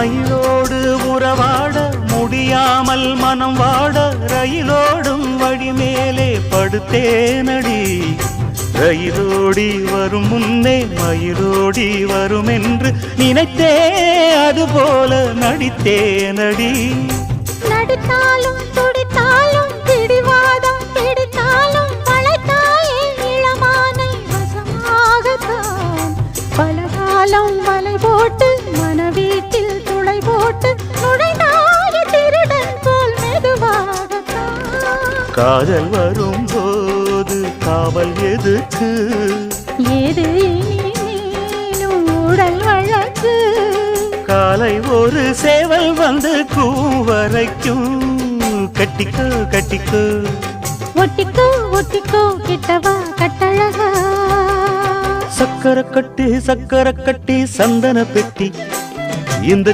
மயிலோடு உறவாட முடியாமல் மனம் வாட ரயிலோடும் வழி மேலே படுத்தேனடி. ரயிலோடி வரும் முன்னே மயிலோடி வரும் என்று நினைத்தே அதுபோல நடித்தேனடி. நடித்தாலும் துடித்தாலும் பிடிவாதம் பிடித்தாலும் வளைத்தாயே இளமானை வசமாகத்தான். பலகாலம் வலை போட்டு மனவீட்டில் துளை போட்டு நுழைந்தாய திருடன் போல் மெதுவாகத்தான். காதல் வரும்போது காவல் எதுக்கு? ஏது இனிமேலும் உடல் வழக்கு. காலை ஒரு சேவல் வந்து கூவரைக்கும். கட்டிக்கோ கட்டிக்கோ ஒட்டிக்கோ ஒட்டிக்கோ கிட்டவா கட்டழகா. சக்கரை கட்டி சந்தன பெட்டி இந்த